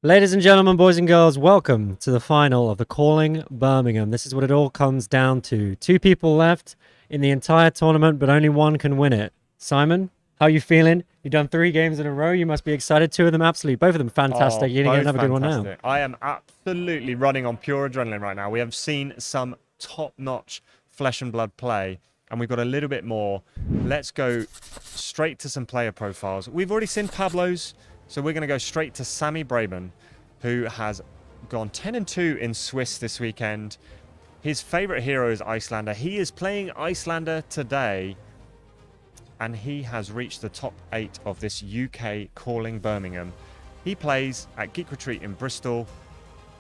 Ladies and gentlemen, boys and girls, welcome to the final of the Calling Birmingham. This is what it all comes down to. Two people left in the entire tournament, but only one can win it. Simon, how are you feeling? You've done 3 games in a row. You must be excited. 2 of them absolutely, both of them fantastic. You're going to get another good one now. I am absolutely running on pure adrenaline right now. We have seen some top-notch flesh and blood play, and we've got a little bit more. Let's go straight to some player profiles. We've already seen Pablo's. So we're going to go straight to Sammy Braben, who has gone 10-2 in Swiss this weekend. His favourite hero is Icelander. He is playing Icelander today, and he has reached the top 8 of this UK Calling Birmingham. He plays at Geek Retreat in Bristol.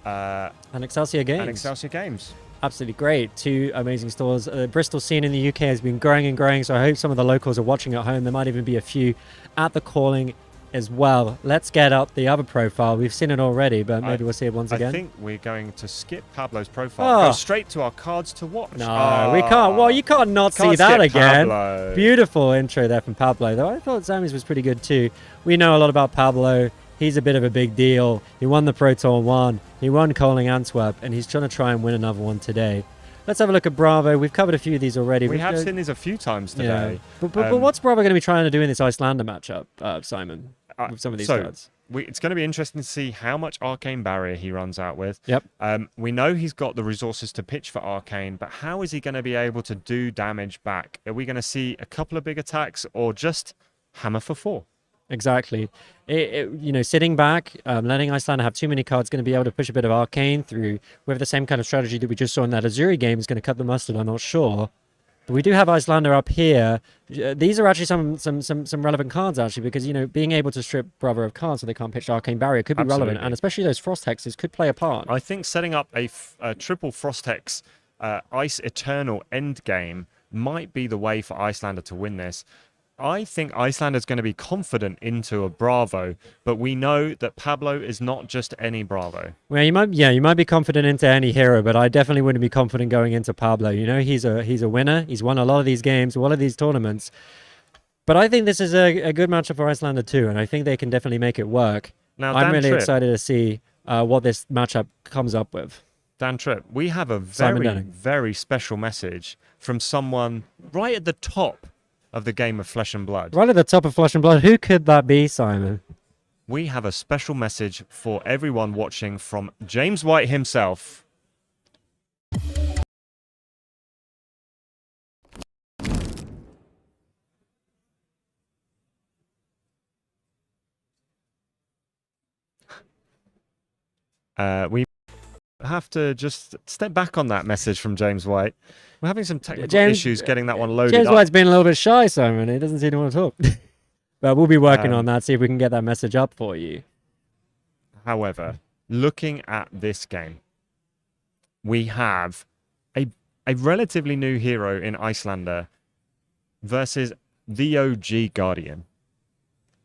And Excelsior Games. Absolutely great. 2 amazing stores. Bristol scene in the UK has been growing and growing, so I hope some of the locals are watching at home. There might even be a few at the Calling as well. Let's get up the other profile. We've seen it already, but maybe we'll see it once again. I think we're going to skip Pablo's profile. Go straight to our cards to watch. No, we can't. Well, you can't not see that again. Pablo. Beautiful intro there from Pablo, though. I thought Sammy's was pretty good too. We know a lot about Pablo. He's a bit of a big deal. He won the Pro Tour 1. He won Calling Antwerp, and he's trying to try and win another one today. Let's have a look at Bravo. We've covered a few of these already. We have seen these a few times today. Yeah. But what's Bravo going to be trying to do in this Icelander matchup, Simon? With some of these cards. It's going to be interesting to see how much Arcane Barrier he runs out with. Yep. We know he's got the resources to pitch for Arcane, but how is he going to be able to do damage back? Are we going to see a couple of big attacks or just hammer for 4? Exactly. Sitting back, letting Icelander have too many cards, going to be able to push a bit of Arcane through with the same kind of strategy that we just saw in that Azuri game is going to cut the mustard, I'm not sure. But we do have Icelander up here. These are actually some relevant cards, actually, because, being able to strip Bravo of cards so they can't pitch Arcane Barrier could be relevant, and especially those Frost Hexes could play a part. I think setting up a triple Frost Hex Ice Eternal end game might be the way for Icelander to win this. I think Icelander's going to be confident into a Bravo, but we know that Pablo is not just any Bravo. Well, you might be confident into any hero, but I definitely wouldn't be confident going into Pablo. He's a winner. He's won a lot of these games, a lot of these tournaments. But I think this is a good matchup for Icelander too, and I think they can definitely make it work. Now, I'm really excited to see what this matchup comes up with. Dan Tripp, we have a very special message from someone right at the top of the game of Flesh and Blood. Right at the top of Flesh and Blood. Who could that be, Simon? We have a special message for everyone watching from James White himself. We have to just step back on that message from James White. We're having some technical issues getting that one loaded James up. White's been a little bit shy, Simon. He doesn't seem to want to talk. But we'll be working on that, see if we can get that message up for you. However, looking at this game, we have a relatively new hero in Icelander versus the OG Guardian.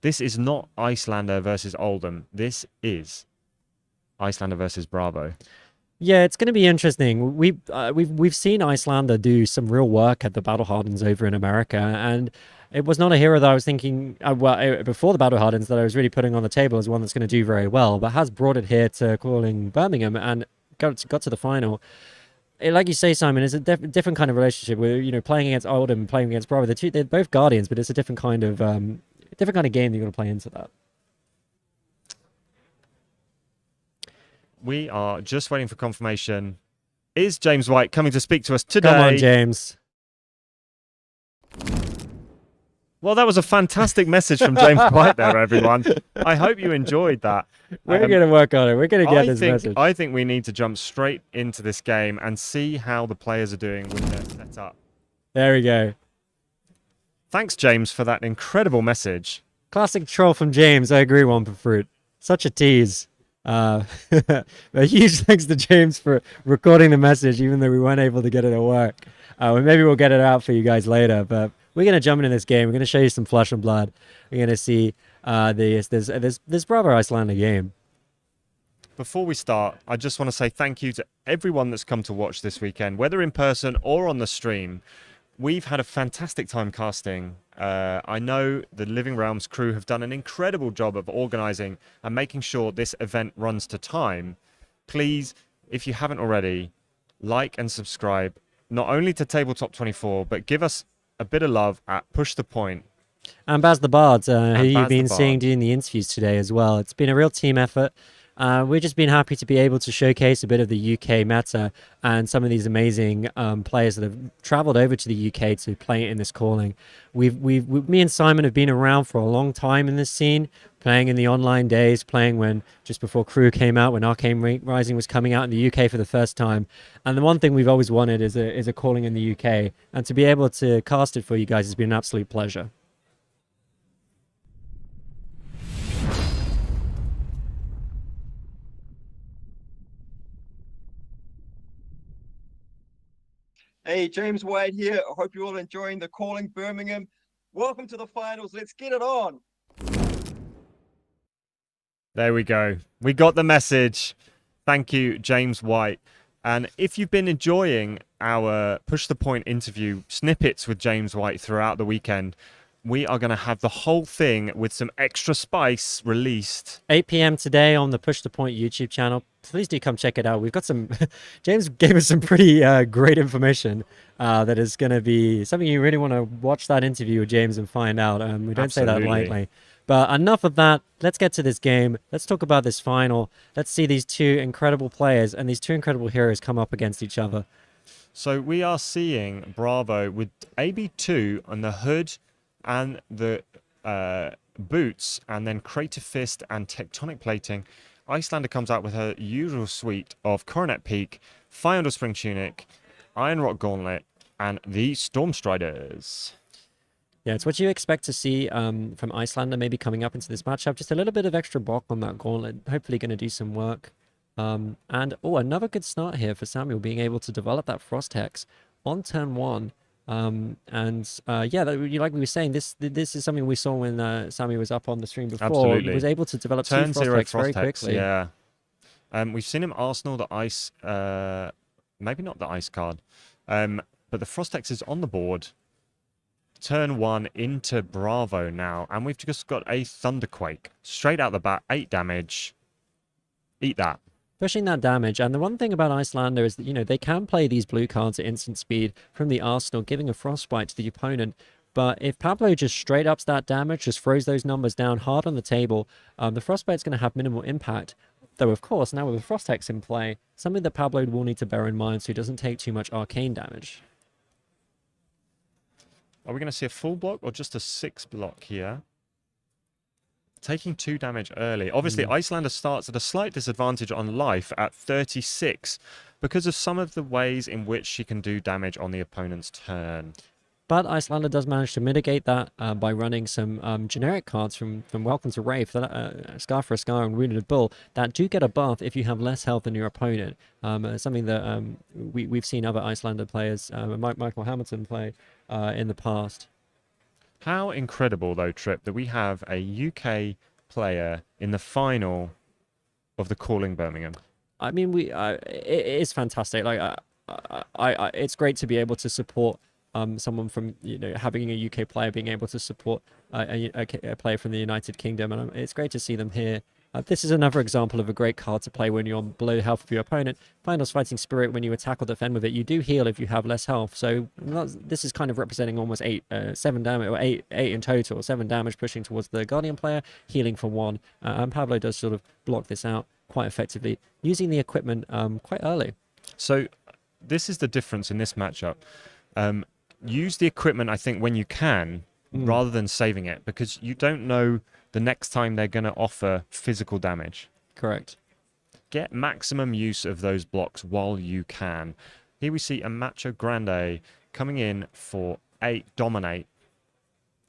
This is not Icelander versus Oldham. This is Icelander versus Bravo. Yeah, it's going to be interesting. We've seen Icelander do some real work at the Battle Hardens over in America, and it was not a hero that I was thinking before the Battle Hardens that I was really putting on the table as one that's going to do very well, but has brought it here to Calling Birmingham and got to the final. Like you say, Simon, it's a different kind of relationship. We're playing against Oldham and playing against Bravo. They're both Guardians, but it's a different kind of game that you're going to play into that. We are just waiting for confirmation. Is James White coming to speak to us today? Come on, James. Well, that was a fantastic message from James White there, everyone. I hope you enjoyed that. We're going to work on it. We're going to get this message. I think we need to jump straight into this game and see how the players are doing with their setup. There we go. Thanks, James, for that incredible message. Classic troll from James. I agree, one for fruit. Such a tease. A huge thanks to James for recording the message, even though we weren't able to get it to work. Maybe we'll get it out for you guys later, but we're going to jump into this game. We're going to show you some flesh and blood. We're going to see this Bravo Icelander game. Before we start, I just want to say thank you to everyone that's come to watch this weekend, whether in person or on the stream. we've had a fantastic time casting. I know the Living Realms crew have done an incredible job of organizing and making sure this event runs to time. Please, if you haven't already, like and subscribe, not only to Tabletop 24, but give us a bit of love at Push the Point And Baz the Bard, who and you've Baz the been seeing Bard. doing the interviews today as well. It's been a real team effort. We've just been happy to be able to showcase a bit of the UK meta and some of these amazing players that have travelled over to the UK to play in this calling. Me and Simon have been around for a long time in this scene, playing in the online days, playing when just before Crew came out, when Arcane Rising was coming out in the UK for the first time. And the one thing we've always wanted is a calling in the UK, and to be able to cast it for you guys has been an absolute pleasure. Hey, James White here. I hope you're all enjoying the Calling Birmingham. Welcome to the finals. Let's get it on. There we go. We got the message. Thank you, James White. And if you've been enjoying our Push the Point interview snippets with James White throughout the weekend, we are going to have the whole thing with some extra spice released. 8 p.m. today on the Push the Point YouTube channel. Please do come check it out. We've got some... James gave us some pretty great information that is going to be something you really want to watch that interview with James and find out. We don't say that lightly. But enough of that. Let's get to this game. Let's talk about this final. Let's see these two incredible players and these two incredible heroes come up against each other. So we are seeing Bravo with AB2 on the hood and the boots, and then Crater Fist and Tectonic Plating. Icelander comes out with her usual suite of Coronet Peak, Fire Spring Tunic, Iron Rock Gauntlet, and the Stormstriders. Yeah, it's what you expect to see from Icelander maybe coming up into this matchup. Just a little bit of extra block on that Gauntlet. Hopefully going to do some work. And, another good start here for Samuel, being able to develop that Frost Hex on turn 1. Yeah, like we were saying, this is something we saw when Sammy was up on the stream before. Absolutely. He was able to develop Turn two 0 Frost Frost very Hex, quickly. yeah. We've seen him Arsenal the ice, maybe not the ice card, but the Frost Hex is on the board. Turn 1 into Bravo now, and we've just got a Thunderquake straight out the bat, 8 damage. Eat that. Pushing that damage, and the one thing about Icelander is that, you know, they can play these blue cards at instant speed from the arsenal, giving a frostbite to the opponent. But if Pablo just straight ups that damage, just throws those numbers down hard on the table, the frostbite's going to have minimal impact. Though, of course, now with the Frost Hex in play, something that Pablo will need to bear in mind so he doesn't take too much arcane damage. Are we going to see a full block or just a 6 block here? Taking 2 damage early. Obviously, Icelander starts at a slight disadvantage on life at 36 because of some of the ways in which she can do damage on the opponent's turn. But Icelander does manage to mitigate that by running some generic cards from Welcome to Wraith, Scar for a Scar and Wounded Bull, that do get a buff if you have less health than your opponent. Something that we've seen other Icelander players, Michael Hamilton, play in the past. How incredible, though, Trip, that we have a UK player in the final of the Calling Birmingham. I mean, it is fantastic. Like, it's great to be able to support someone from, you know, having a UK player being able to support a player from the United Kingdom, and it's great to see them here. This is another example of a great card to play when you're on below health of your opponent. Finals Fighting Spirit, when you attack or defend with it, you do heal if you have less health. So this is kind of representing almost 7 damage, or 8 in total, 7 damage pushing towards the Guardian player, healing for 1. And Pablo does sort of block this out quite effectively, using the equipment quite early. So this is the difference in this matchup. Use the equipment, I think, when you can, rather than saving it, because you don't know the next time they're going to offer physical damage. Correct. Get maximum use of those blocks while you can. Here we see a Macho Grande coming in for 8 Dominate.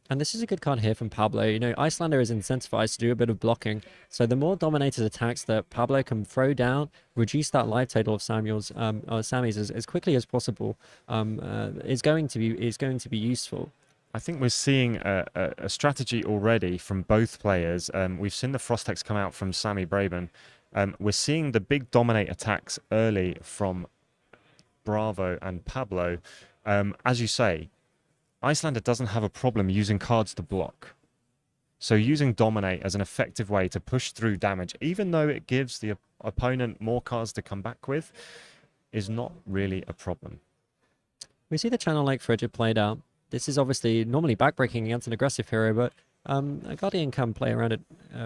And this is a good card here from Pablo. You know, Icelander is incentivized to do a bit of blocking. So the more dominated attacks that Pablo can throw down, reduce that life total of Sammy's as quickly as possible, is going to be useful. I think we're seeing a strategy already from both players. We've seen the Frost Hex come out from Sammy Braben. We're seeing the big dominate attacks early from Bravo and Pablo. As you say, Icelander doesn't have a problem using cards to block. So using Dominate as an effective way to push through damage, even though it gives the opponent more cards to come back with, is not really a problem. We see the Channel Lake Frigid played out. This is obviously normally backbreaking against an aggressive hero, but a Guardian can play around it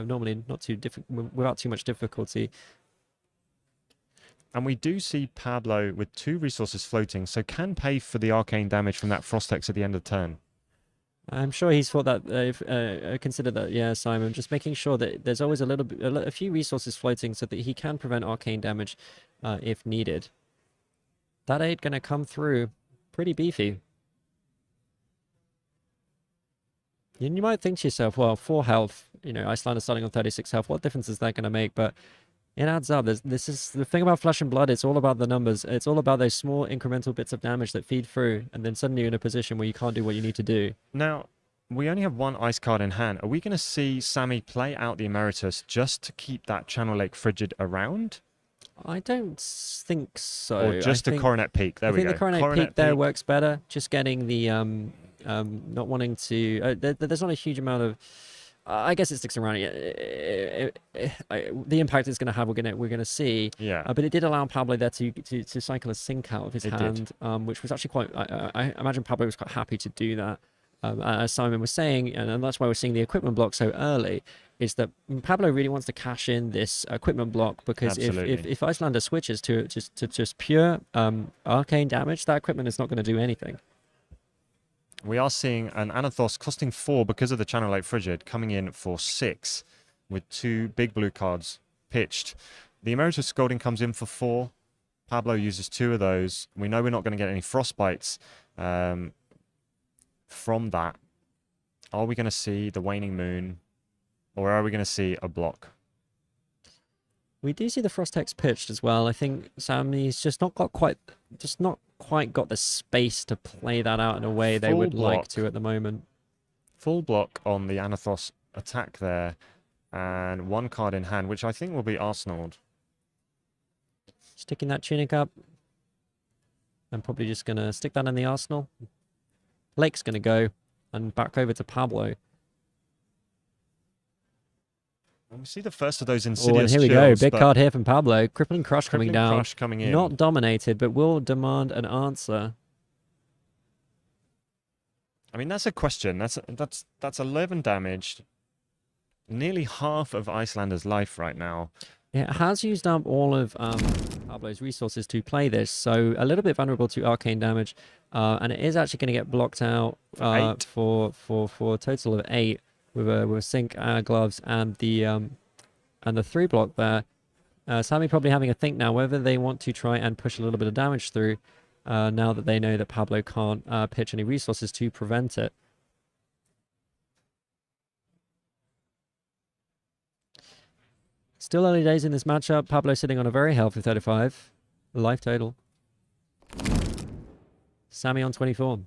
normally not too without too much difficulty. And we do see Pablo with 2 resources floating, so can pay for the arcane damage from that Frost Hex at the end of the turn. I'm sure he's thought that, considered that, yeah, Simon. Just making sure that there's always a few resources floating so that he can prevent arcane damage if needed. That 8 going to come through pretty beefy. And you might think to yourself, well, 4 health, you know, Icelander starting on 36 health, what difference is that going to make? But it adds up. This is the thing about Flesh and Blood. It's all about the numbers. It's all about those small incremental bits of damage that feed through, and then suddenly you're in a position where you can't do what you need to do. Now, we only have 1 ice card in hand. Are we going to see Sammy play out the Emeritus just to keep that Channel Lake Frigid around? I don't think so. Or just a Coronet Peak? There we go. I think the Coronet Peak there works better. Just getting the not wanting to. There's not a huge amount of. I guess it sticks around. The impact it's going to have, we're going to see. Yeah. But it did allow Pablo there to cycle a sink out of his hand, which was actually quite. I imagine Pablo was quite happy to do that. As Simon was saying, and that's why we're seeing the equipment block so early, is that Pablo really wants to cash in this equipment block, because if Icelander switches to just pure arcane damage, that equipment is not going to do anything. We are seeing an Anathos costing 4 because of the Channel Lake Frigid, coming in for 6 with 2 big blue cards pitched. The Emeritus Scolding comes in for 4. Pablo uses 2 of those. We know we're not going to get any Frostbites from that. Are we going to see the Waning Moon, or are we going to see a block? We do see the Frost Hex pitched as well. I think Sammy's just not quite got the space to play that out in a way they would like to at the moment. Full block on the Anathos attack there, and 1 card in hand, which I think will be Arsenaled. Sticking that Tunic up. I'm probably just going to stick that in the arsenal. Lake's going to go, and back over to Pablo. And we see the first of those Insidious and here we chills, go. Big card here from Pablo. Crippling Crush coming down. Crush coming in. Not dominated, but will demand an answer. I mean, that's a question. That's 11 damage. Nearly half of Icelander's life right now. It has used up all of Pablo's resources to play this, so a little bit vulnerable to arcane damage, and it is actually going to get blocked out for a total of 8 with a Sync gloves and the 3 block there. Sammy probably having a think now whether they want to try and push a little bit of damage through now that they know that Pablo can't pitch any resources to prevent it. Still early days in this matchup. Pablo sitting on a very healthy 35 life total. Sammy on 24.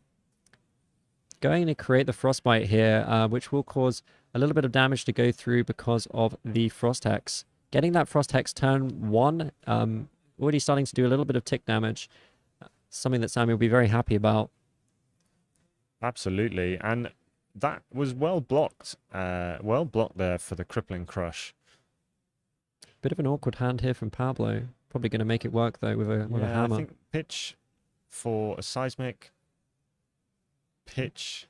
Going to create the Frostbite here, which will cause a little bit of damage to go through because of the Frost Hex. Getting that Frost Hex turn 1, already starting to do a little bit of tick damage. Something that Sammy will be very happy about. Absolutely, and that was well blocked there for the Crippling Crush. Bit of an awkward hand here from Pablo. Probably going to make it work though with a hammer. I think pitch for a Seismic. Pitch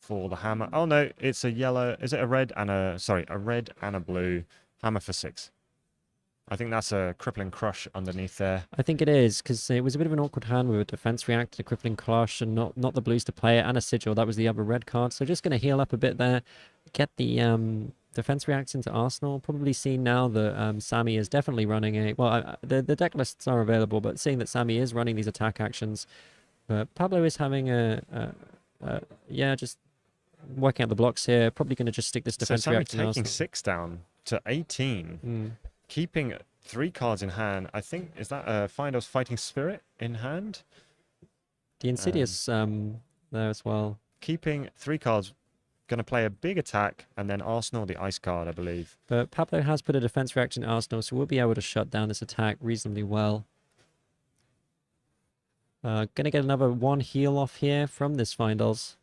for the hammer. Oh no, it's a yellow. Is it a red and a red and a blue hammer for 6? I think that's a Crippling Crush underneath there. I think it is, because it was a bit of an awkward hand with a Defense React, a Crippling Crush, and not the blues to play it, and a Sigil. That was the other red card. So just going to heal up a bit there. Get the Defense Reacts into Arsenal. Probably seen now that Sammy is definitely running a... Well, the deck lists are available, but seeing that Sammy is running these attack actions. But Pablo is having just working out the blocks here. Probably going to just stick this Defense React in Arsenal. Taking 6 down to 18. Keeping 3 cards in hand. I think, is that Findos Fighting Spirit in hand? The Insidious there as well. Keeping 3 cards, going to play a big attack, and then Arsenal the Ice card, I believe. But Pablo has put a Defense Reaction in Arsenal, so we'll be able to shut down this attack reasonably well. Gonna get another one heal off here from this Findles.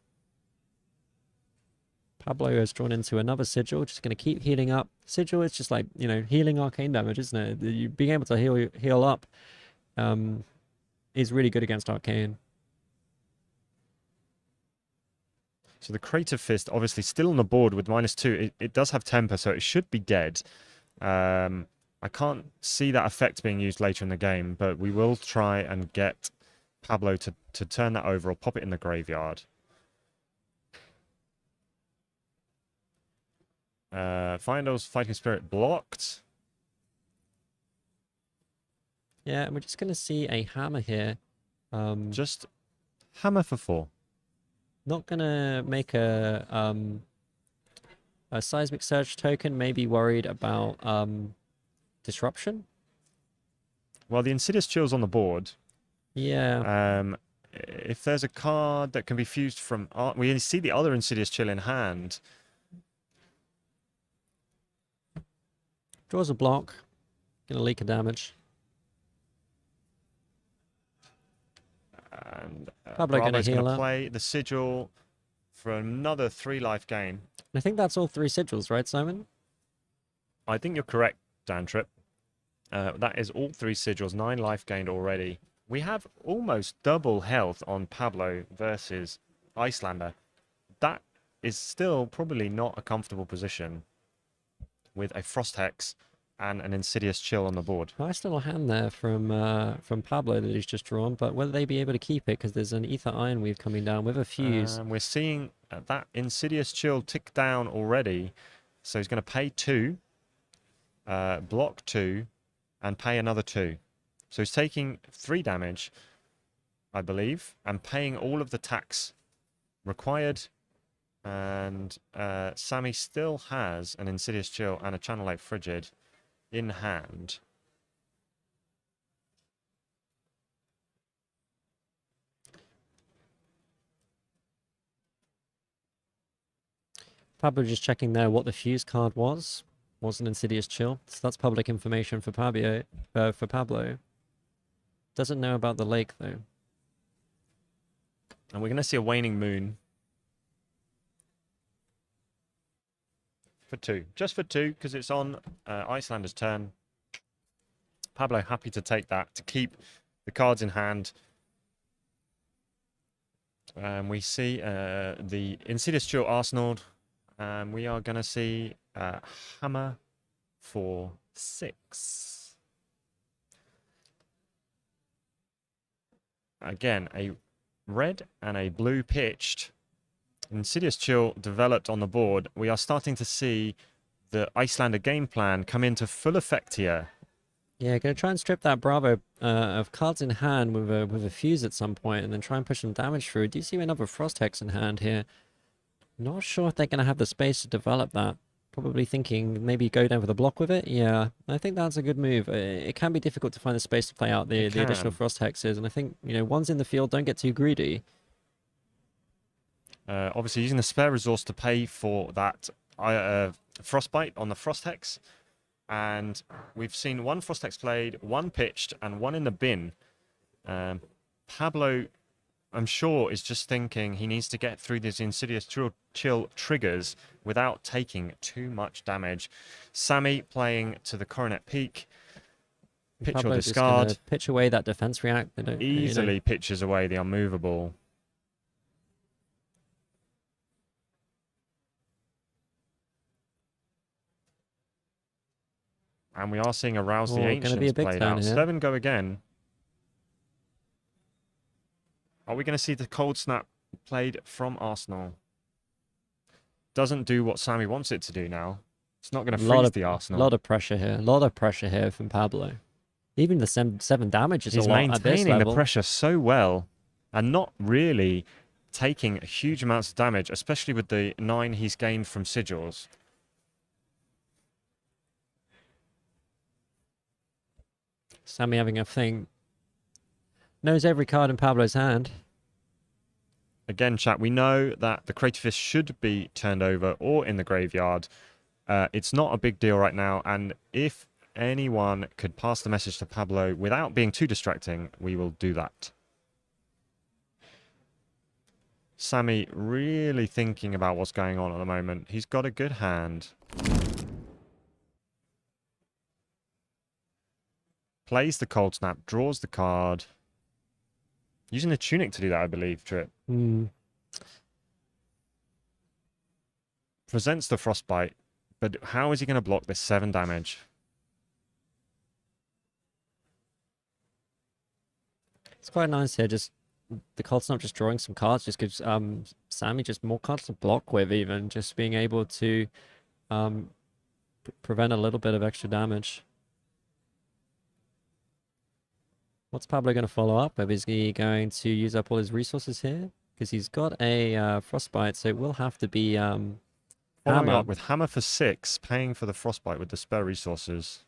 Pablo has drawn into another Sigil, just gonna keep healing up. Sigil is just like, you know, healing arcane damage, isn't it? You being able to heal up is really good against arcane. So the Crater Fist obviously still on the board with -2. It does have temper, so it should be dead. I can't see that effect being used later in the game, but we will try and get Pablo to turn that over or pop it in the graveyard. Findos Fighting Spirit blocked. Yeah, and we're just gonna see a hammer here. Just hammer for 4. Not gonna make a seismic surge token. Maybe worried about disruption. Well, the Insidious Chill's on the board. Yeah. If there's a card that can be fused from... we see the other Insidious Chill in hand. Draws a block. Gonna leak a damage. And Pablo Bravo's gonna heal up. play the Sigil for another 3 life gain. I think that's all 3 sigils, right, Simon? I think you're correct, Dan Tripp. That is all 3 sigils, 9 life gained already. We have almost double health on Pablo versus Icelander. That is still probably not a comfortable position with a Frost Hex and an Insidious Chill on the board. Nice little hand there from Pablo that he's just drawn, but will they be able to keep it? Because there's an Ether Iron Weave coming down with a fuse. We're seeing that Insidious Chill tick down already. So he's going to pay 2, block 2, and pay another 2. So he's taking 3 damage, I believe, and paying all of the tax required. And Sammy still has an Insidious Chill and a Channel Light Frigid in hand. Pablo just checking there what the fuse card was. Was an Insidious Chill. So that's public information for Pablo. Doesn't know about the lake though. And we're going to see a Waning Moon. For 2. Just for 2, because it's on Icelander's turn. Pablo happy to take that, to keep the cards in hand. We see the Insidious Chill Arsenal. We are going to see Hammer for 6. Again, a red and a blue pitched. Insidious Chill developed on the board. We are starting to see the Icelander game plan come into full effect here. Yeah, gonna try and strip that Bravo of cards in hand with a fuse at some point, and then try and push some damage through. Do you see another Frost Hex in hand here? Not sure if they're gonna have the space to develop that. Probably thinking maybe go down for the block with it. Yeah, I think that's a good move. It can be difficult to find the space to play out the additional Frost Hexes, and I think, you know, one's in the field, don't get too greedy. Obviously using the spare resource to pay for that Frostbite on the Frost Hex. And we've seen 1 Frost Hex played, 1 pitched, and 1 in the bin. Pablo, I'm sure, is just thinking he needs to get through these Insidious Chill triggers without taking too much damage. Sammy playing to the Coronet Peak. Pitch Pablo or just discard. gonna pitch away that defense react. They don't, Easily you know. pitches away the unmovable. And we are seeing Arouse the Ancients be a big played turn out. here. 7 go again. Are we going to see the Cold Snap played from Arsenal? Doesn't do what Sammy wants it to do now. It's not going to freeze the Arsenal. A lot of pressure here. A lot of pressure here from Pablo. Even the 7 damage is He's a lot at this maintaining level. the pressure so well and not really taking huge amounts of damage, especially with the 9 he's gained from Sigils. Sammy having a thing. Knows every card in Pablo's hand. Again, chat, we know that the Crater Fist should be turned over or in the graveyard. It's not a big deal right now, and if anyone could pass the message to Pablo without being too distracting, we will do that. Sammy really thinking about what's going on at the moment. He's got a good hand. Plays the cold snap, draws the card. Using the tunic to do that, I believe, Trip. Presents the frostbite, but how is he going to block this 7 damage? It's quite nice here. Just the cold snap, just drawing some cards, just gives Sammy just more cards to block with. Even just being able to prevent a little bit of extra damage. What's Pablo going to follow up with? Is he going to use up all his resources here? Because he's got a frostbite, so it will have to be Following hammer. up with hammer for 6, paying for the frostbite with the spare resources.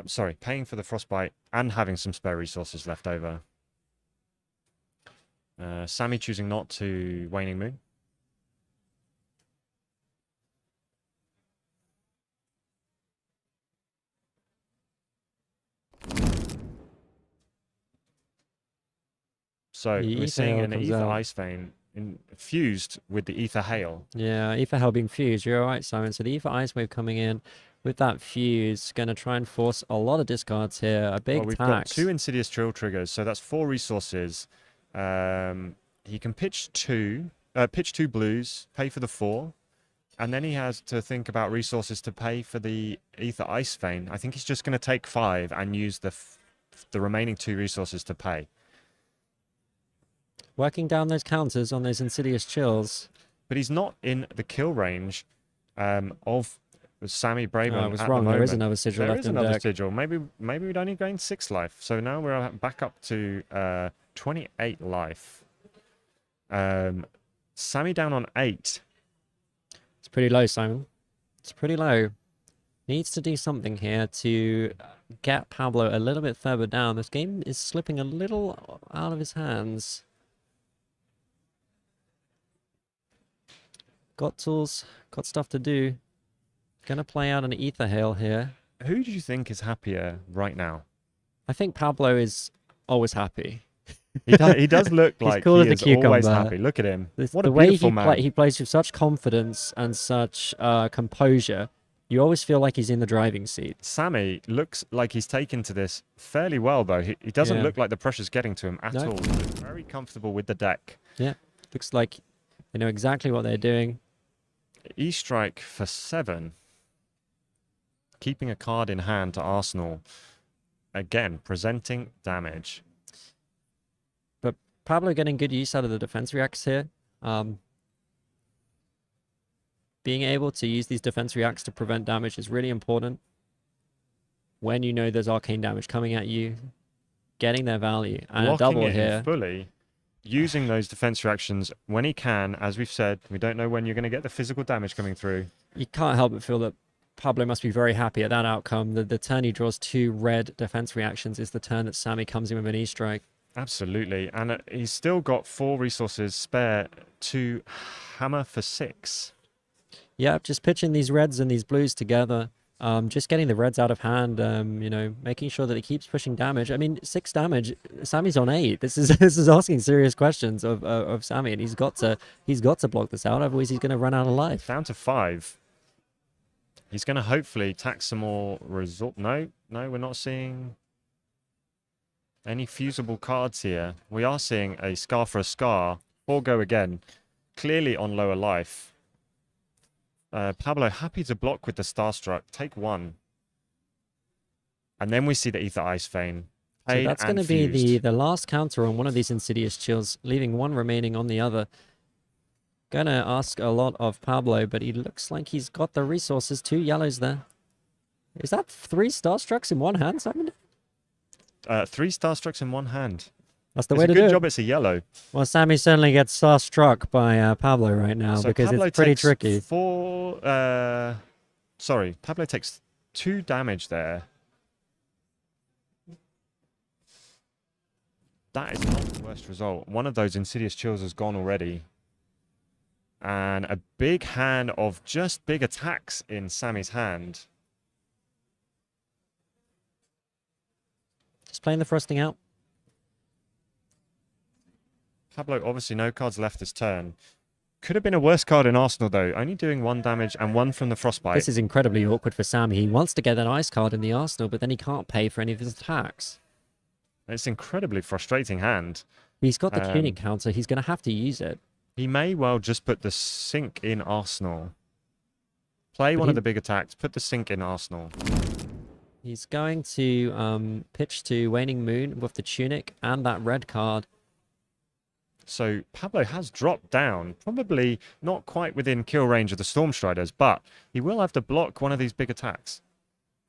Sorry, paying for the frostbite and having some spare resources left over. Sammy choosing not to Waning Moon. So The we're Ether seeing Hail an comes Ether out. Ice Vein fused with the Ether Hail. Yeah, Ether Hell being fused. You're right, Simon. So the Ether Ice Wave coming in with that fuse, going to try and force a lot of discards here. A big Well, we've got tax. 2 Insidious Drill triggers, so that's 4 resources. He can pitch 2 blues, pay for the 4, and then he has to think about resources to pay for the Ether Ice Vein. I think he's just going to take 5 and use the remaining 2 resources to pay. Working down those counters on those Insidious Chills. But he's not in the kill range of Sammy Braben I was at wrong. the There is moment. another sigil There left is in another deck. sigil. Maybe we'd only gain 6 life. So now we're back up to 28 life. Sammy down on 8. It's pretty low, Simon. It's pretty low. Needs to do something here to get Pablo a little bit further down. This game is slipping a little out of his hands. Got tools, got stuff to do. Gonna play out an Ether Hail here. Who do you think is happier right now? I think Pablo is always happy. He does look He's like cool he as a is always cucumber. happy. Look at him. What The a way beautiful man. he plays with such confidence and such composure, you always feel like he's in the driving seat. Sammy looks like he's taken to this fairly well, though. He doesn't Yeah. look like the pressure's getting to him at No. all. He looks very comfortable with the deck. Yeah, looks like they know exactly what they're doing. E-strike for 7. Keeping a card in hand to Arsenal. Again, presenting damage. But Pablo getting good use out of the defense reacts here. Being able to use these defense reacts to prevent damage is really important. When you know there's arcane damage coming at you, getting their value. And a Blocking double it here. in fully. Using those defense reactions when he can. As we've said, we don't know when you're going to get the physical damage coming through. You can't help but feel that Pablo must be very happy at that outcome. The turn he draws 2 red defense reactions is the turn that Sammy comes in with an E-strike. Absolutely. And he's still got 4 resources spare to hammer for 6. Yeah, just pitching these reds and these blues together. Just getting the reds out of hand, you know, making sure that he keeps pushing damage. I mean, 6 damage. Sammy's on 8. This is asking serious questions of Sammy, and he's got to block this out. Otherwise, he's going to run out of life. Down to 5. He's going to hopefully tack some more result. No, we're not seeing any fusible cards here. We are seeing a scar for a scar. Or go again. Clearly on lower life. Pablo happy to block with the Starstruck. Take 1. And then we see the Ether Ice Vein. So that's going to be the last counter on one of these Insidious Chills, leaving 1 remaining on the other. Gonna ask a lot of Pablo, but he looks like he's got the resources. 2 yellows there. Is that 3 Starstrucks in one hand, Simon? 3 Starstrucks in one hand. That's the It's way a to do good it. job it's a yellow. Well, Sammy certainly gets starstruck by Pablo right now So because Pablo it's pretty takes tricky. Pablo takes 2 damage there. That is not the worst result. One of those Insidious Chills has gone already. And a big hand of just big attacks in Sammy's hand. Just playing the frosting out. Pablo, obviously no cards left this turn. Could have been a worse card in Arsenal, though. Only doing 1 damage and 1 from the Frostbite. This is incredibly awkward for Sammy. He wants to get that ice card in the Arsenal, but then he can't pay for any of his attacks. It's an incredibly frustrating hand. He's got the tunic counter. He's going to have to use it. He may well just put the sink in Arsenal. Play one of the big attacks. Put the sink in Arsenal. He's going to pitch to Waning Moon with the tunic and that red card. So Pablo has dropped down, probably not quite within kill range of the Stormstriders, but he will have to block one of these big attacks.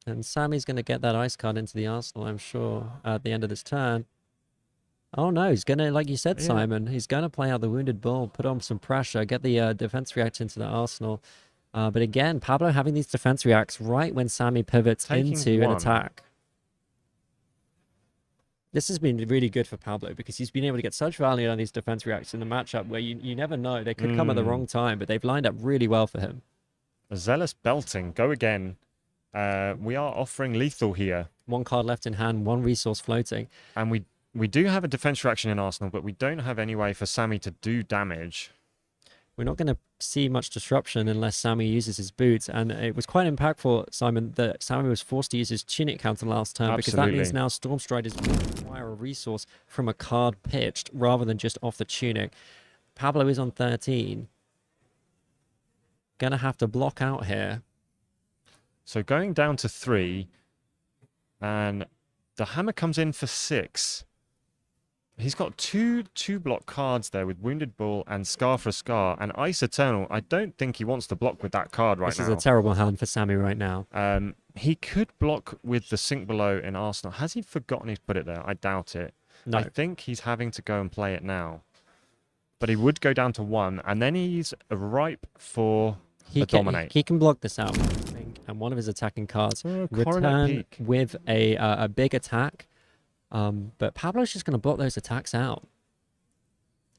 And Sammy's going to get that ice card into the Arsenal, I'm sure, at the end of this turn. Oh no, he's going to, like you said, Simon, he's going to play out the Wounded Bull, put on some pressure, get the defense react into the Arsenal. But again, Pablo having these defense reacts right when Sammy pivots into an attack. This has been really good for Pablo because he's been able to get such value on these defense reacts in the matchup where you never know. They could come at the wrong time, but they've lined up really well for him. A Zealous Belting, go again. We are offering lethal here. 1 card left in hand, 1 resource floating. And we do have a defense reaction in Arsenal, but we don't have any way for Sammy to do damage. We're not going to see much disruption unless Sammy uses his boots. And it was quite impactful, Simon, that Sammy was forced to use his tunic counter last turn. Because that means now Stormstriders will require a resource from a card pitched rather than just off the tunic. Pablo is on 13. Going to have to block out here. So going down to 3, and the hammer comes in for 6. He's got two block cards there with Wounded Bull and Scar for a Scar and Ice Eternal. I don't think he wants to block with that card right now. This is a terrible hand for Sammy right now. He could block with the Sink Below in Arsenal. Has he forgotten he's put it there? I doubt it. No. I think he's having to go and play it now. But he would go down to 1, and then he's ripe for a Dominate. He can block this out, I think, and one of his attacking cards return with a big attack. But Pablo's just going to block those attacks out.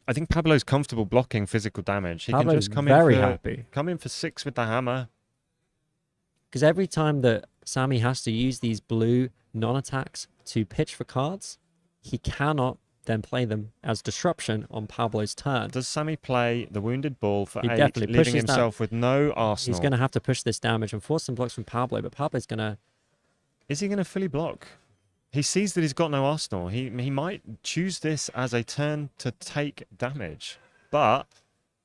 I think Pablo's comfortable blocking physical damage. He Pablo's can just come in for 6 with the hammer. Because every time that Sammy has to use these blue non-attacks to pitch for cards, he cannot then play them as disruption on Pablo's turn. Does Sammy play the Wounded Bull for 8, leaving himself with no Arsenal? He's going to have to push this damage and force some blocks from Pablo, but Pablo's going to... Is he going to fully block? He sees that he's got no Arsenal. He might choose this as a turn to take damage. But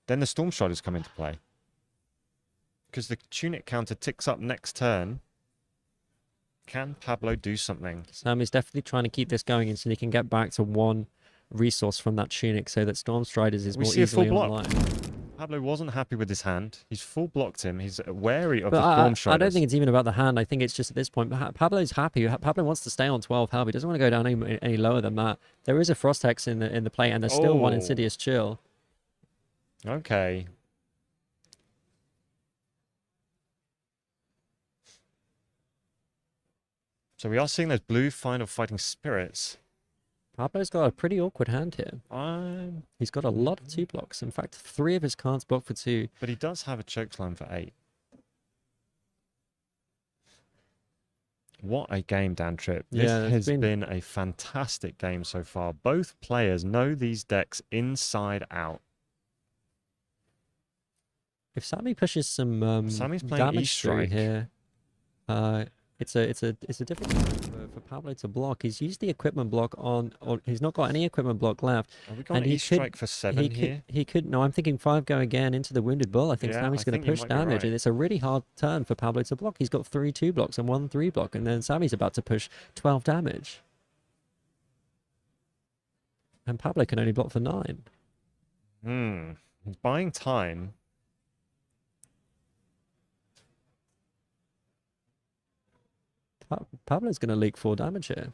then the Stormstriders come into play. Because the tunic counter ticks up next turn. Can Pablo do something? Sammy's definitely trying to keep this going until he can get back to 1 resource from that tunic so that Stormstriders is more easily online. Pablo wasn't happy with his hand. He's full blocked him. He's wary of the Stormstriders. I don't think it's even about the hand. I think it's just at this point, Pablo's happy. Pablo wants to stay on 12 health. He doesn't want to go down any lower than that. There is a Frost Hex in the play, and there's still 1 Insidious Chill. Okay. So we are seeing those blue Final Fighting Spirits. Pablo's got a pretty awkward hand here. He's got a lot of 2 blocks. In fact, 3 of his cards block for 2. But he does have a Chokeslam for 8. What a game, Dan Tripp. This has been a fantastic game so far. Both players know these decks inside out. If Sammy pushes some Sammy's playing damage through here, it's a difficult one for Pablo to block. He's used the equipment block on, or he's not got any equipment block left. Have we got an E-Strike for 7 here? He could. No, I'm thinking 5 go again into the Wounded Bull. I think Sammy's going to push damage, and it's a really hard turn for Pablo to block. He's got 3 2 blocks and 1 3 block, and then Sammy's about to push 12 damage. And Pablo can only block for 9. He's buying time. Pablo's going to leak 4 damage here.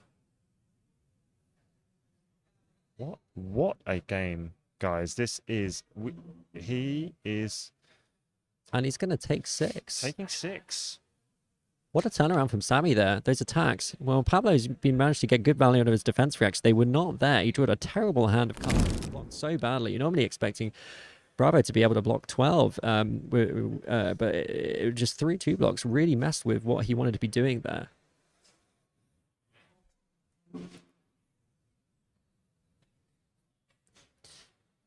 What a game, guys. This is... he is... And he's going to take 6. Taking 6. What a turnaround from Sammy there. Those attacks. Well, Pablo's been managed to get good value out of his defense reacts. They were not there. He drew a terrible hand of cards. Blocked so badly. You're normally expecting Bravo to be able to block 12. But just 3 2 blocks really messed with what he wanted to be doing there.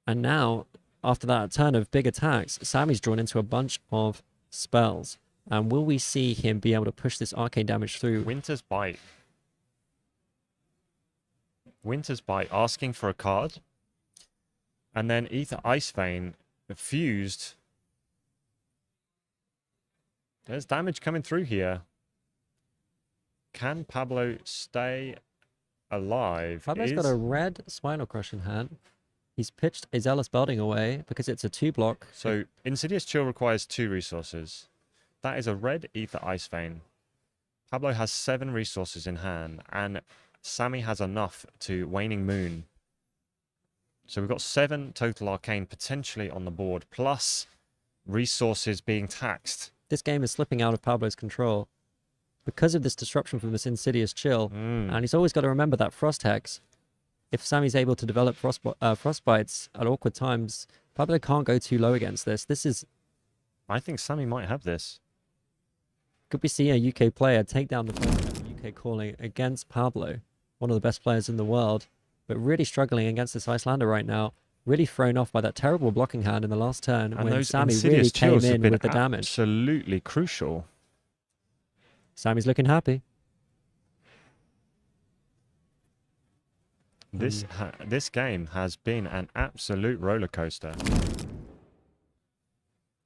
And now, after that turn of big attacks, Sammy's drawn into a bunch of spells. And will we see him be able to push this arcane damage through? Winter's Bite. Winter's Bite asking for a card. And then Ether Ice Vein fused. There's damage coming through here. Can Pablo stay alive? Pablo's got a red Spinal Crush in hand. He's pitched a Zealous Building away because it's a 2-block. So Insidious Chill requires 2 resources. That is a red Ether Ice Vein. Pablo has 7 resources in hand, and Sammy has enough to Waning Moon. So we've got 7 total arcane potentially on the board, plus resources being taxed. This game is slipping out of Pablo's control because of this disruption from this Insidious Chill. And he's always got to remember that Frost Hex. If Sammy's able to develop Frostbites at awkward times, Pablo can't go too low against this. This is... I think Sammy might have this. Could we see a UK player take down the UK Calling against Pablo, one of the best players in the world, but really struggling against this Icelander right now, really thrown off by that terrible blocking hand in the last turn And when those Sammy really came in with the damage. Absolutely crucial. Sammy's looking happy. This game has been an absolute roller coaster.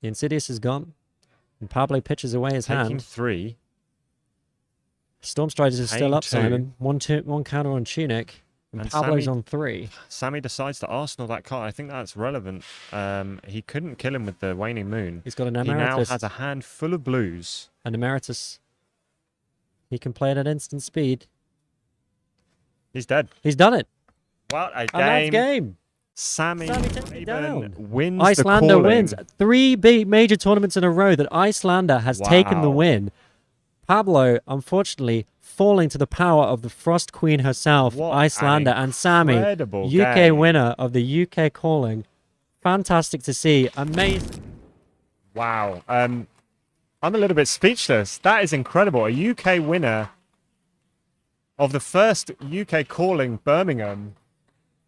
The Insidious is gone, and Pablo pitches away his Taking hand. 3. Stormstriders is still Paying up, 2. Simon. One counter on Tunic, and Pablo's Sammy, on 3. Sammy decides to Arsenal that card. I think that's relevant. He couldn't kill him with the Waning Moon. He's got an He now Emeritus. has a hand full of blues. An Emeritus. He can play it at instant speed. He's dead. He's done it. What a And that's game. game. Sammy takes it down. wins Icelander the calling. wins 3 big major tournaments in a row that Icelander has taken the Wow. win. Pablo, unfortunately, falling to the power of the Frost Queen herself, What Icelander, an and Sammy, incredible UK game. winner of the UK Calling. Fantastic to see. Amazing. Wow. I'm a little bit speechless. That is incredible. A UK winner of the first UK Calling Birmingham.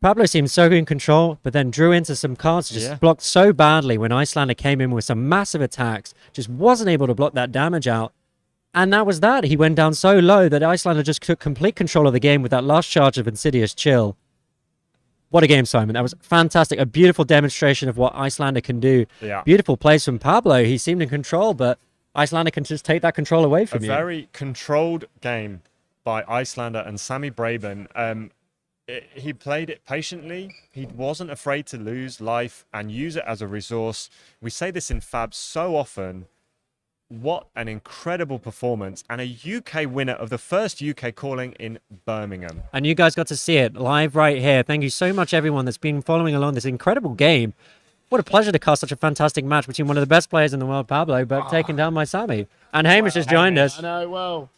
Pablo seemed so in control, but then drew into some cards, just blocked so badly when Icelander came in with some massive attacks, just wasn't able to block that damage out. And that was that. He went down so low that Icelander just took complete control of the game with that last charge of Insidious Chill. What a game, Simon. That was fantastic. A beautiful demonstration of what Icelander can do. Yeah. Beautiful plays from Pablo. He seemed in control, but Icelander can just take that control away from A you. very controlled game by Icelander and Sammy Braben. He played it patiently. He wasn't afraid to lose life and use it as a resource. We say this in Fab so often. What an incredible performance, and a UK winner of the first UK Calling in Birmingham. And you guys got to see it live right here. Thank you so much, everyone that's been following along this incredible game. What a pleasure to cast such a fantastic match between one of the best players in the world, Pablo, but taken down by Sammy. And Hamish has joined us. I know, well.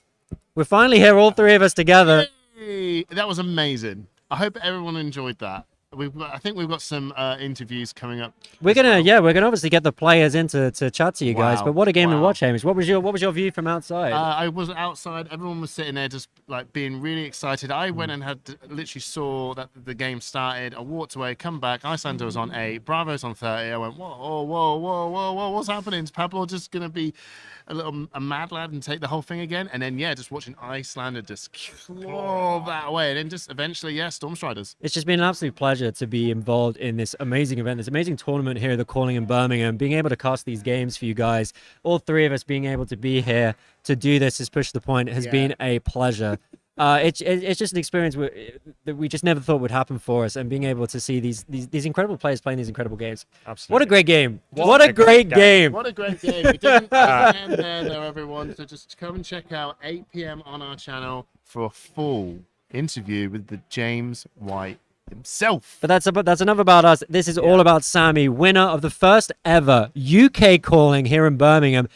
We're finally here, all 3 of us together. Hey, that was amazing. I hope everyone enjoyed that. I think we've got some interviews coming up. We're gonna obviously get the players in to chat to you guys. Wow. But what a game to Wow. watch, Hamish. What was your view from outside? I was outside. Everyone was sitting there just like being really excited. I went and literally saw that the game started. I walked away, come back. Icelander was on 8. Bravo's on 30. I went, whoa, what's happening? Is Pablo just going to be a mad lad and take the whole thing again? And then, just watching Icelander just claw that away. And then just eventually, Stormstriders. It's just been an absolute pleasure to be involved in this amazing event, this amazing tournament here at the Calling in Birmingham, being able to cast these games for you guys. All 3 of us being able to be here to do this has pushed the point. It has been a pleasure. It's just an experience that we just never thought would happen for us, and being able to see these incredible players playing these incredible games. Absolutely. What a great game. What a great game. What a great game. It doesn't end there, though, everyone. So just come and check out 8 p.m. on our channel for a full interview with the James White himself. But that's enough about us. This is all about Sammy, winner of the first ever UK Calling here in Birmingham.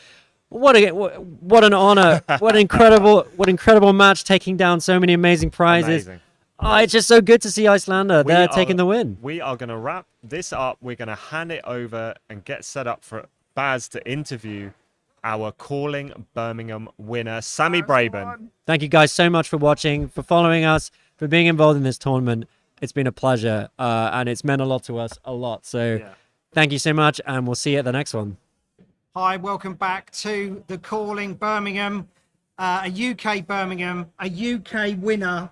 What an honor! What incredible match, taking down so many amazing prizes. Amazing. It's just so good to see Icelander there taking the win. We are going to wrap this up. We're going to hand it over and get set up for Baz to interview our Calling Birmingham winner, Sammy Braben. Thank you guys so much for watching, for following us, for being involved in this tournament. It's been a pleasure, and it's meant a lot to us, a lot. So thank you so much, and we'll see you at the next one. Hi, welcome back to the Calling Birmingham, a UK Birmingham, a UK winner.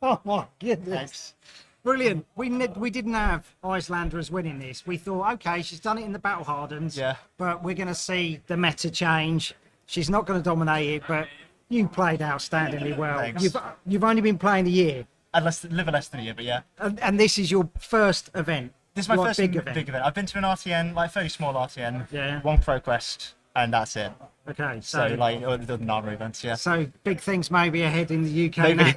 Oh my goodness. Brilliant. We didn't have Icelanders winning this. We thought, okay, she's done it in the Battle Hardens, but we're going to see the meta change. She's not going to dominate it, but you played outstandingly well. Thanks. You've only been playing a year. I'd live less than a year, but yeah. And this is your first event. This is my first big big event. I've been to an RTN, like fairly small RTN, Yeah. one Pro Quest, and that's it. Okay, So like other than armor events, yeah. so big things maybe ahead in the UK Maybe.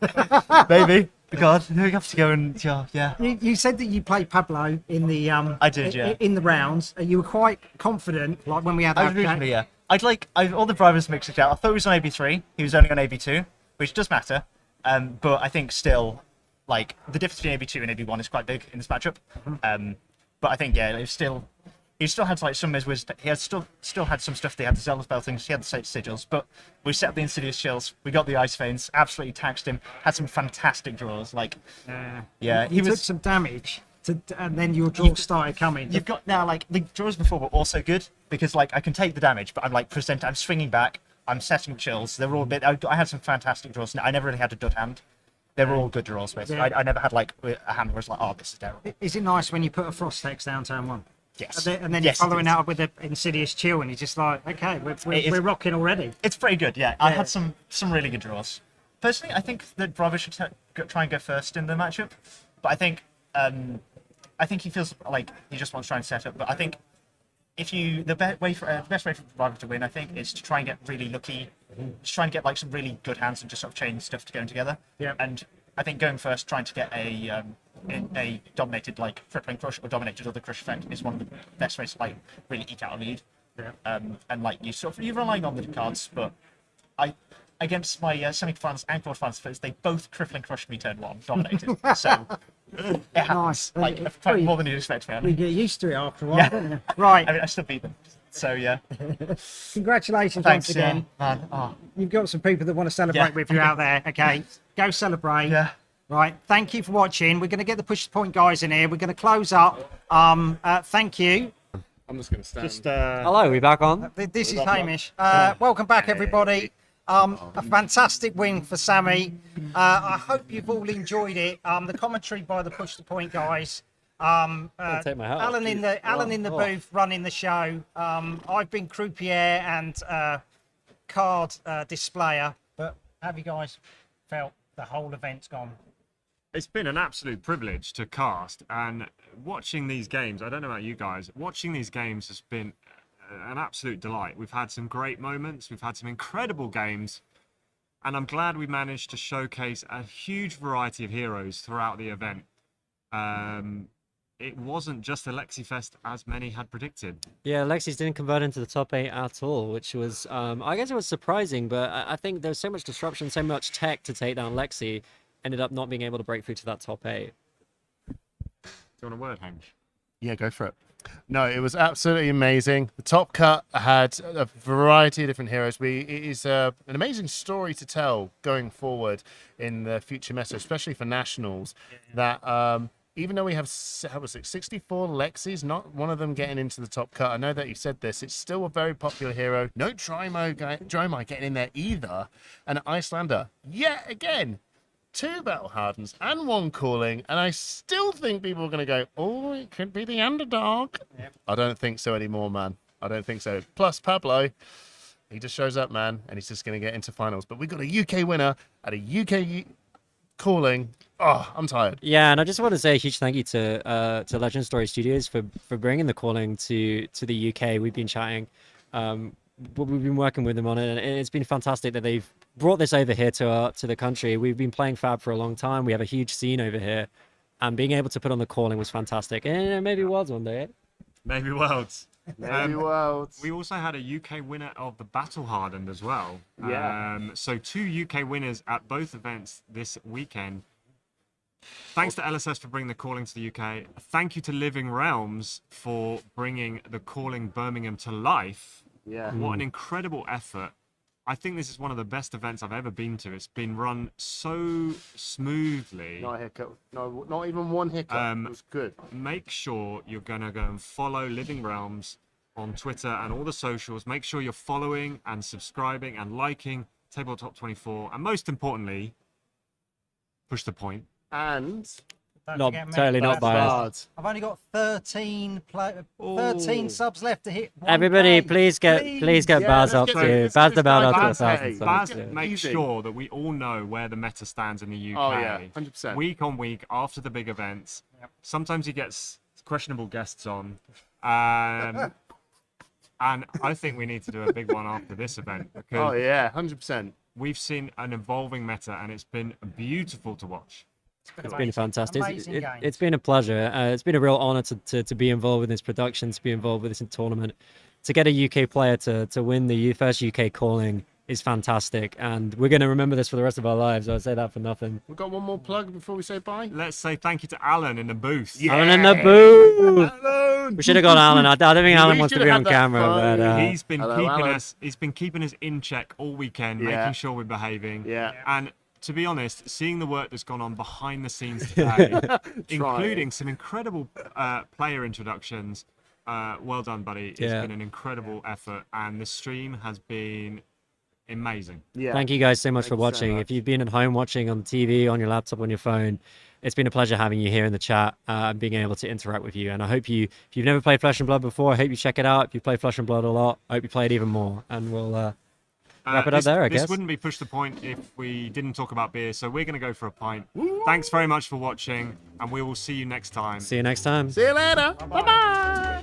now. Maybe. God, we have to go and yeah. You said that you played Pablo in the I did, yeah. in the rounds. You were quite confident, like when we had I that was chat. originally, yeah. All the drivers mixed it out. I thought he was on AB3. He was only on AB2, which does matter. But I think still, like the difference between AB2 and AB1 is quite big in this matchup. But I think yeah, he still had like some of his wisdom. He had still had some stuff. They had the Zealous beltings. He had the sigils. But we set up the Insidious chills. We got the Ice Veins. Absolutely taxed him. Had some fantastic draws. Like yeah, He took some damage, and then your draw started coming. You've got now like the draws before were also good because like I can take the damage, but I'm like I'm swinging back. I'm setting up chills. They were all a bit. I had some fantastic draws. I never really had a dud hand. They were all good draws, basically. Yeah. I never had like a hand where it's like, oh, this is terrible. Is it nice when you put a Frost Hex down turn one? Yes. And then Yes, you're it following is. out with the Insidious Chill, and you're just like, okay, It is- we're rocking already. It's pretty good, yeah. I had some really good draws. Personally, I think that Bravo should try and go first in the matchup, but I think he feels like he just wants to try and set up. But I think if you the best way for Bravo to win, I think, is to try and get really lucky, just try and get like some really good hands and just sort of chain stuff to going together. Yeah. And I think going first, trying to get a dominated like crippling crush or dominated other crush effect is one of the best ways to like really eke out a lead. Yeah. And like you're relying on the cards, but against my semi-finals and quarterfinals, they both crippling crushed me turn one, dominated. So it happens. Nice. Like more than you'd expect, man. We get used to it after a while, Yeah. don't you? Right. I mean, I still beat them. So yeah. Congratulations Thanks once again. yeah, man. Oh, You've got some people that want to celebrate Yeah. with you out there. Okay, go celebrate. yeah. Right. Thank you for watching. We're going to get the push the point guys in here. We're going to close up. Thank you. I'm just going to stand. Just Hello, we back on? This is Hamish. Welcome back, everybody. A fantastic win for Sammy. I hope you've all enjoyed it. The commentary by the push the point guys. take my hat off. Alan in the booth running the show. I've been croupier and card displayer. But have you guys felt the whole event's gone? It's been an absolute privilege to cast, and watching these games, I don't know about you guys, watching these games has been an absolute delight. We've had some great moments, we've had some incredible games, and I'm glad we managed to showcase a huge variety of heroes throughout the event. It wasn't just a LexiFest as many had predicted. Yeah, Lexi's didn't convert into the top 8 at all, which was, I guess it was surprising, but I think there was so much disruption, so much tech to take down Lexi, ended up not being able to break through to that top 8. Do you want a word, Hank? Yeah, go for it. No, it was absolutely amazing. The top cut had a variety of different heroes. It is an amazing story to tell going forward in the future meta, especially for nationals. That even though we have 64 Lexis, not one of them getting into the top cut. I know that you said this. It's still a very popular hero. No Dromai getting in there either. And Icelander, yet again, 2 Battle Hardens and 1 Calling, and I still think people are going to go, oh, it could be the underdog. Yep. I don't think so anymore, man. I don't think so. Plus, Pablo, he just shows up, man, and he's just going to get into finals. But we got a UK winner at a UK Calling. Oh, I'm tired. Yeah, and I just want to say a huge thank you to Legend Story Studios for bringing the Calling to the UK. We've been chatting, we've been working with them on it, and it's been fantastic that they've brought this over here to the country. We've been playing Fab for a long time. We have a huge scene over here, and being able to put on the Calling was fantastic. And maybe Worlds one day. Maybe Worlds. Maybe Worlds. We also had a UK winner of the Battle Hardened as well. Yeah. So 2 UK winners at both events this weekend. Thanks to LSS for bringing the Calling to the UK. Thank you to Living Realms for bringing the Calling Birmingham to life. Yeah. What an incredible effort. I think this is one of the best events I've ever been to. It's been run so smoothly. Not a hiccup. No, not even one hiccup. It was good. Make sure you're going to go and follow Living Realms on Twitter and all the socials. Make sure you're following and subscribing and liking Tabletop 24. And most importantly, push the point. And Don't Not forget me. totally not Baz the biased. Bard. I've only got 13 subs left to hit 1K. Everybody, please get Yeah, Baz let's up get to this- Baz the this Bard guy up to Baz, 1,000 hey, subs. Baz yeah. makes Easy. sure that we all know where the meta stands in the UK. Oh, yeah, 100%. Week on week after the big events. Yep. Sometimes he gets questionable guests on. And I think we need to do a big one after this event Oh because yeah, 100%. we've seen an evolving meta and it's been beautiful to watch. It's been fantastic. Amazing games. It's been a pleasure. It's been a real honor to be involved with this production, to be involved with this tournament. To get a UK player to win the first UK calling is fantastic. And we're going to remember this for the rest of our lives. I'll say that for nothing. We've got one more plug before we say bye. Let's say thank you to Alan in the booth. Yeah. Alan in the booth. Alan! We should have got Alan. I don't think We Alan wants to should be have on had that camera. phone. But, He's been Hello, keeping Alan. us. He's been keeping us in check all weekend, Yeah. making sure we're behaving. Yeah. And to be honest, seeing the work that's gone on behind the scenes today, including some incredible player introductions. Well done, buddy. It's Yeah. been an incredible effort, and the stream has been amazing. Yeah. Thank you guys so much Thank for you so watching. much. If you've been at home watching on the TV, on your laptop, on your phone, it's been a pleasure having you here in the chat and being able to interact with you. And I hope if you've never played Flesh and Blood before, I hope you check it out. If you play Flesh and Blood a lot, I hope you play it even more. And we'll wrap it up there, I This guess. wouldn't be Push the Point if we didn't talk about beer, so we're going to go for a pint. Thanks very much for watching, and we will see you next time. See you next time. See you later. Bye bye.